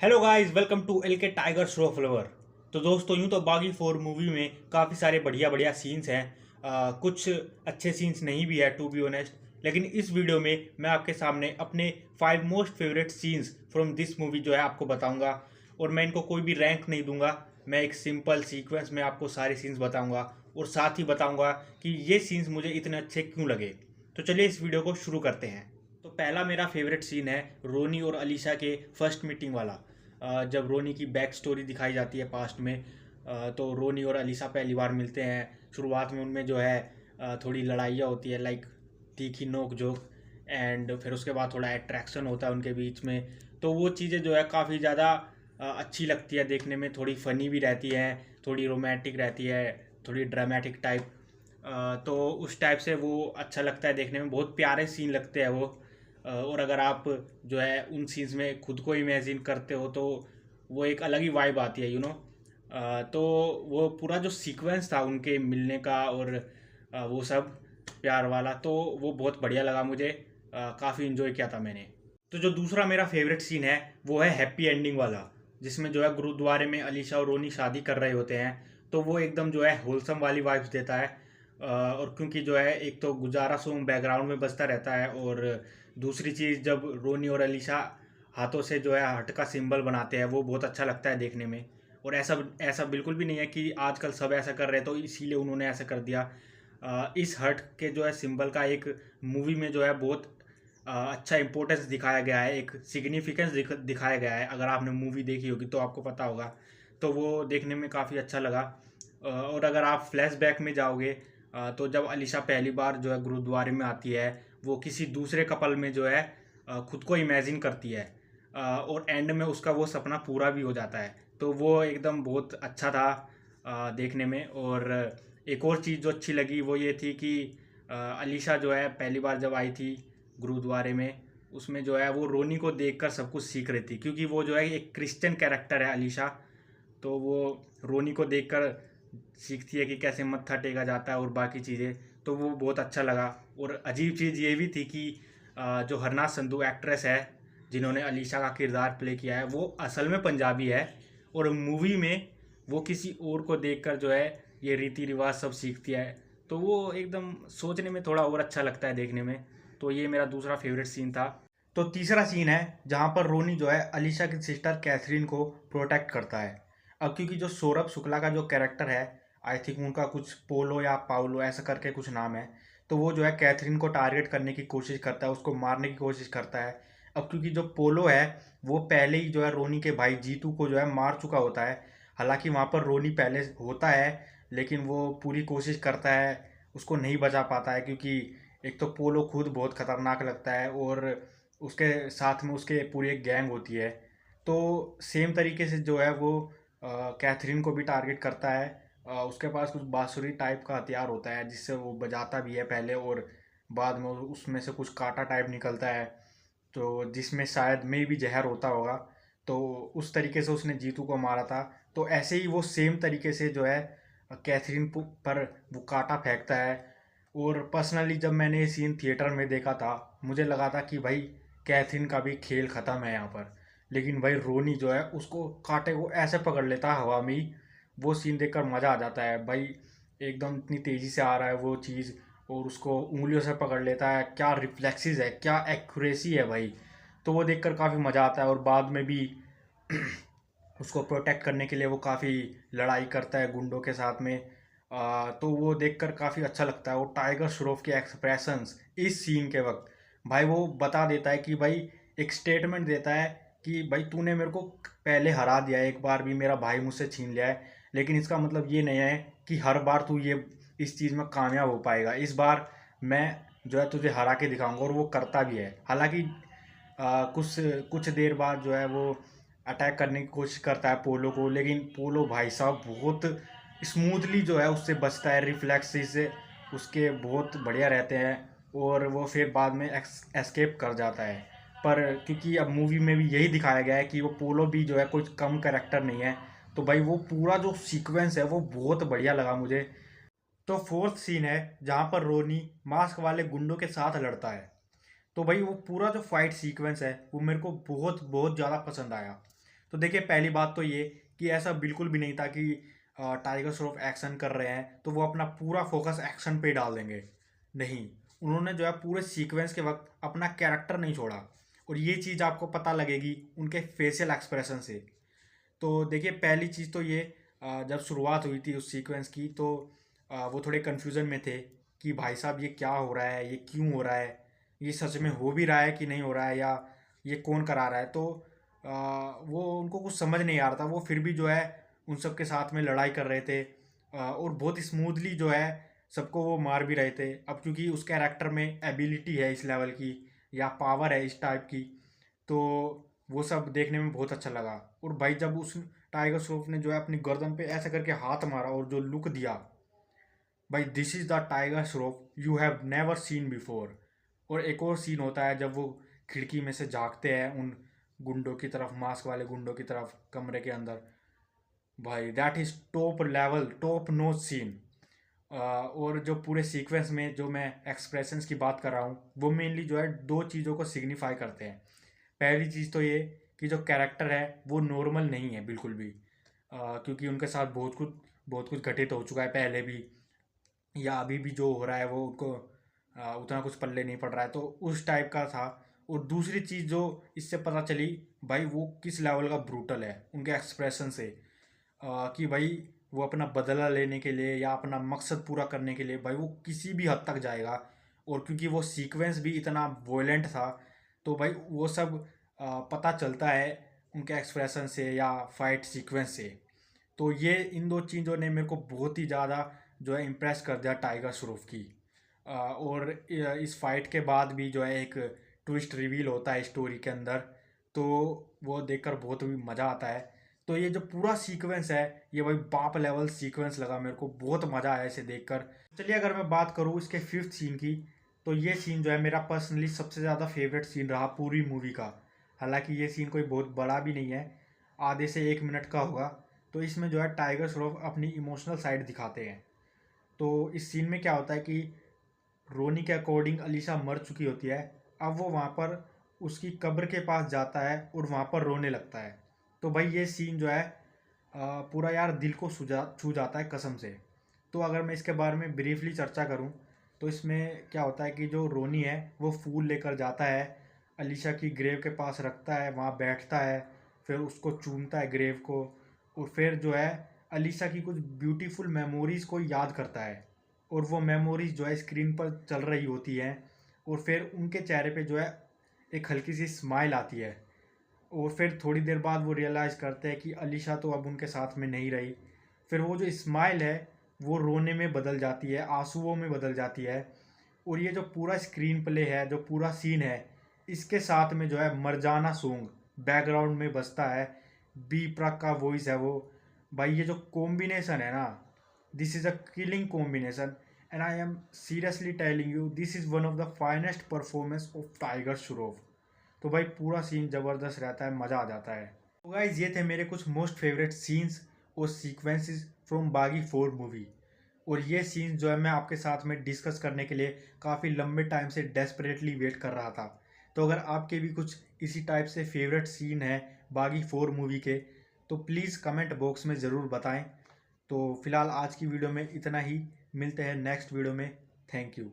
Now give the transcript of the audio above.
Hello guys, welcome to L K Tiger श्रो फ्लेवर। तो दोस्तों, यूं तो बागी 4 मूवी में काफ़ी सारे बढ़िया बढ़िया सीन्स हैं। कुछ अच्छे सीन्स नहीं भी है टू बी ऑनेस्ट। लेकिन इस वीडियो में मैं आपके सामने अपने 5 most favourite scenes from this movie जो है आपको बताऊंगा। और मैं इनको कोई भी रैंक नहीं दूंगा। मैं एक सिंपल सीक्वेंस में आपको सारे सीन्स बताऊंगा और साथ ही बताऊंगा कि ये सीन्स मुझे इतने अच्छे क्यों लगे। तो चलिए इस वीडियो को शुरू करते हैं। तो पहला मेरा फेवरेट सीन है रोनी और अलीशा के फर्स्ट मीटिंग वाला। जब रोनी की बैक स्टोरी दिखाई जाती है पास्ट में। तो रोनी और अलीसा पहली बार मिलते हैं। शुरुआत में उनमें जो है थोड़ी लड़ाइयाँ होती है, लाइक तीखी नोक झोंक। एंड फिर उसके बाद थोड़ा अट्रैक्शन होता है उनके बीच में। तो वो चीज़ें जो है काफ़ी ज़्यादा अच्छी लगती है देखने में, थोड़ी फ़नी भी रहती है, थोड़ी रोमांटिक रहती है, थोड़ी ड्रामेटिक टाइप। तो उस टाइप से वो अच्छा लगता है देखने में, बहुत प्यारे सीन लगते हैं वो। और अगर आप जो है उन सीन्स में खुद को इमेजिन करते हो तो वो एक अलग ही वाइब आती है तो वो पूरा जो सीक्वेंस था उनके मिलने का और वो सब प्यार वाला, तो वो बहुत बढ़िया लगा मुझे। काफ़ी इन्जॉय किया था मैंने। तो जो दूसरा मेरा फेवरेट सीन है वो है हैप्पी एंडिंग वाला, जिसमें जो है गुरुद्वारे में अलीशा और रोनी शादी कर रहे होते हैं। तो वो एकदम जो है होलसम वाली वाइब्स देता है। और क्योंकि जो है एक तो गुजारा सॉन्ग बैकग्राउंड में बजता रहता है, और दूसरी चीज़ जब रोनी और अलीशा हाथों से जो है हट का सिंबल बनाते हैं वो बहुत अच्छा लगता है देखने में। और ऐसा ऐसा बिल्कुल भी नहीं है कि आजकल सब ऐसा कर रहे हैं तो इसीलिए उन्होंने ऐसा कर दिया। इस हट के जो है सिंबल का एक मूवी में जो है बहुत अच्छा इंपॉर्टेंस दिखाया गया है, एक सिग्निफिकेंस दिखाया गया है। अगर आपने मूवी देखी होगी तो आपको पता होगा। तो वो देखने में काफ़ी अच्छा लगा। और अगर आप फ्लैशबैक में जाओगे, तो जब अलीशा पहली बार जो है गुरुद्वारे में आती है, वो किसी दूसरे कपल में जो है खुद को इमेजिन करती है। और एंड में उसका वो सपना पूरा भी हो जाता है। तो वो एकदम बहुत अच्छा था देखने में। और एक और चीज़ जो अच्छी लगी वो ये थी कि अलीशा जो है पहली बार जब आई थी गुरुद्वारे में, उसमें जो है वो रोनी को देखकर सब कुछ सीख रही थी, क्योंकि वो जो है एक क्रिश्चियन कैरेक्टर है अलीशा। तो वो रोनी को देखकर सीखती है कि कैसे मत्था टेका जाता है और बाकी चीज़ें। तो वो बहुत अच्छा लगा। और अजीब चीज़ ये भी थी कि जो हरनाथ संधू एक्ट्रेस है जिन्होंने अलीशा का किरदार प्ले किया है, वो असल में पंजाबी है। और मूवी में वो किसी और को देखकर जो है ये रीति रिवाज सब सीखती है। तो वो एकदम सोचने में थोड़ा और अच्छा लगता है देखने में। तो ये मेरा दूसरा फेवरेट सीन था। तो तीसरा सीन है जहाँ पर रोनी जो है अलीशा की सिस्टर कैथरीन को प्रोटेक्ट करता है। अब क्योंकि जो सौरभ शुक्ला का जो कैरेक्टर है, आई थिंक उनका कुछ पोलो या पाउलो ऐसा करके कुछ नाम है। तो वो जो है कैथरीन को टारगेट करने की कोशिश करता है, उसको मारने की कोशिश करता है। अब क्योंकि जो पोलो है वो पहले ही जो है रोनी के भाई जीतू को जो है मार चुका होता है। हालांकि वहाँ पर रोनी पहले होता है, लेकिन वो पूरी कोशिश करता है, उसको नहीं बचा पाता है, क्योंकि एक तो पोलो खुद बहुत खतरनाक लगता है और उसके साथ में उसके पूरी एक गैंग होती है। तो सेम तरीके से जो है वो कैथरीन को भी टारगेट करता है। उसके पास कुछ बांसुरी टाइप का हथियार होता है जिससे वो बजाता भी है पहले, और बाद में उसमें से कुछ कांटा टाइप निकलता है, तो जिसमें शायद में भी जहर होता होगा। तो उस तरीके से उसने जीतू को मारा था। तो ऐसे ही वो सेम तरीके से जो है कैथरीन पर वो कांटा फेंकता है। और पर्सनली जब मैंने ये सीन थिएटर में देखा था, मुझे लगा था कि भाई कैथरीन का भी खेल ख़त्म है यहाँ पर। लेकिन भाई रोनी जो है उसको कांटे को ऐसे पकड़ लेता है हवा में ही। वो सीन देखकर मज़ा आ जाता है भाई। एकदम इतनी तेज़ी से आ रहा है वो चीज़, और उसको उंगलियों से पकड़ लेता है। क्या रिफ्लेक्सेस है, क्या एक्यूरेसी है भाई। तो वो देखकर काफ़ी मज़ा आता है। और बाद में भी उसको प्रोटेक्ट करने के लिए वो काफ़ी लड़ाई करता है गुंडों के साथ में। तो वो देखकर काफ़ी अच्छा लगता है। वो टाइगर श्रॉफ के एक्सप्रेशंस इस सीन के वक्त, भाई वो बता देता है कि भाई, एक स्टेटमेंट देता है कि भाई तूने मेरे को पहले हरा दिया है, एक बार भी मेरा भाई मुझसे छीन लिया है, लेकिन इसका मतलब ये नहीं है कि हर बार तू ये इस चीज़ में कामयाब हो पाएगा। इस बार मैं जो है तुझे हरा के दिखाऊंगा। और वो करता भी है। हालांकि कुछ कुछ देर बाद जो है वो अटैक करने की कोशिश करता है पोलो को, लेकिन पोलो भाई साहब बहुत स्मूथली जो है उससे बचता है। रिफ्लेक्सेस से उसके बहुत बढ़िया रहते हैं, और वो फिर बाद में एस्केप कर जाता है। पर क्योंकि अब मूवी में भी यही दिखाया गया है कि वो पोलो भी जो है कोई कम करेक्टर नहीं है, तो भाई वो पूरा जो सीक्वेंस है वो बहुत बढ़िया लगा मुझे। तो फोर्थ सीन है जहाँ पर रोनी मास्क वाले गुंडों के साथ लड़ता है। तो भाई वो पूरा जो फाइट सीक्वेंस है वो मेरे को बहुत बहुत ज़्यादा पसंद आया। तो देखिए पहली बात तो ये कि ऐसा बिल्कुल भी नहीं था कि टाइगर श्रॉफ एक्शन कर रहे हैं तो वो अपना पूरा फोकस एक्शन पे डाल देंगे। नहीं, उन्होंने जो है पूरे सीक्वेंस के वक्त अपना कैरेक्टर नहीं छोड़ा, और ये चीज़ आपको पता लगेगी उनके फेशियल एक्सप्रेशन से। तो देखिए पहली चीज़ तो ये, जब शुरुआत हुई थी उस सीक्वेंस की तो वो थोड़े कन्फ्यूज़न में थे कि भाई साहब ये क्या हो रहा है, ये क्यों हो रहा है, ये सच में हो भी रहा है कि नहीं हो रहा है, या ये कौन करा रहा है। तो वो उनको कुछ समझ नहीं आ रहा था। वो फिर भी जो है उन सब के साथ में लड़ाई कर रहे थे, और बहुत स्मूथली जो है सबको वो मार भी रहे थे। अब क्योंकि उस कैरेक्टर में एबिलिटी है इस लेवल की, या पावर है इस टाइप की, तो वो सब देखने में बहुत अच्छा लगा। और भाई जब उस टाइगर श्रॉफ ने जो है अपनी गर्दन पे ऐसे करके हाथ मारा और जो लुक दिया, भाई this is the tiger Shroff you have never seen before. और एक और सीन होता है जब वो खिड़की में से झांकते हैं उन गुंडों की तरफ, मास्क वाले गुंडों की तरफ कमरे के अंदर, भाई that is top level, top notch scene. और जो पूरे सीक्वेंस में जो मैं एक्सप्रेशंस की बात कर रहा हूँ वो मेनली जो है दो चीज़ों को सिग्निफाई करते हैं। पहली चीज़ तो ये कि जो कैरेक्टर है वो नॉर्मल नहीं है बिल्कुल भी, क्योंकि उनके साथ बहुत कुछ घटित हो चुका है पहले भी, या अभी भी जो हो रहा है वो उनको उतना कुछ पल्ले नहीं पड़ रहा है, तो उस टाइप का था। और दूसरी चीज़ जो इससे पता चली, भाई वो किस लेवल का ब्रूटल है उनके एक्सप्रेशन से, कि भाई वो अपना बदला लेने के लिए या अपना मकसद पूरा करने के लिए भाई वो किसी भी हद तक जाएगा। और क्योंकि वो सीक्वेंस भी इतना वॉयलेंट था तो भाई वो सब पता चलता है उनके एक्सप्रेशन से या फाइट सीक्वेंस से। तो ये इन दो चीज़ों ने मेरे को बहुत ही ज़्यादा जो है इम्प्रेस कर दिया टाइगर श्रॉफ की। और इस फाइट के बाद भी जो है एक ट्विस्ट रिवील होता है स्टोरी के अंदर, तो वो देखकर बहुत ही मज़ा आता है। तो ये जो पूरा सीक्वेंस है ये भाई बाप लेवल सीक्वेंस लगा मेरे को, बहुत मज़ा आया इसे देखकर। चलिए अगर मैं बात करूँ इसके फिफ्थ सीन की, तो ये सीन जो है मेरा पर्सनली सबसे ज़्यादा फेवरेट सीन रहा पूरी मूवी का। हालांकि ये सीन कोई बहुत बड़ा भी नहीं है, आधे से 1 मिनट का होगा। तो इसमें जो है टाइगर श्रॉफ अपनी इमोशनल साइड दिखाते हैं। तो इस सीन में क्या होता है कि रोनी के अकॉर्डिंग अलीशा मर चुकी होती है। अब वो वहाँ पर उसकी कब्र के पास जाता है और वहाँ पर रोने लगता है। तो भाई ये सीन जो है पूरा यार दिल को छू जाता है कसम से। तो अगर मैं इसके बारे में ब्रीफली चर्चा करूँ तो इसमें क्या होता है कि जो रोनी है वो फूल लेकर जाता है, अलीशा की ग्रेव के पास रखता है, वहाँ बैठता है, फिर उसको चूमता है ग्रेव को, और फिर जो है अलीशा की कुछ ब्यूटीफुल मेमोरीज़ को याद करता है। और वो मेमोरीज जो है स्क्रीन पर चल रही होती हैं, और फिर उनके चेहरे पे जो है एक हल्की सी स्माइल आती है। और फिर थोड़ी देर बाद वो रियलाइज़ करते हैं कि अलीशा तो अब उनके साथ में नहीं रही। फिर वो जो स्माइल है वो रोने में बदल जाती है, आंसुओं में बदल जाती है। और ये जो पूरा स्क्रीन प्ले है, जो पूरा सीन है, इसके साथ में जो है मरजाना सॉन्ग बैकग्राउंड में बजता है, बी प्राक का वॉइस है वो। भाई ये जो कॉम्बिनेशन है ना, this is a killing combination, and I am seriously telling you this is one of the finest performance of tiger Shroff. तो भाई पूरा सीन ज़बरदस्त रहता है, मज़ा आ जाता है। तो गाइज ये थे मेरे कुछ मोस्ट फेवरेट सीन्स और सीक्वेंसेस फ्रॉम बागी 4 मूवी। और ये सीन्स जो है मैं आपके साथ में डिस्कस करने के लिए काफ़ी लंबे टाइम से डेस्परेटली वेट कर रहा था। तो अगर आपके भी कुछ इसी टाइप से फेवरेट सीन है बागी 4 मूवी के, तो प्लीज़ कमेंट बॉक्स में ज़रूर बताएं। तो फिलहाल आज की वीडियो में इतना ही, मिलते हैं नेक्स्ट वीडियो में। Thank you.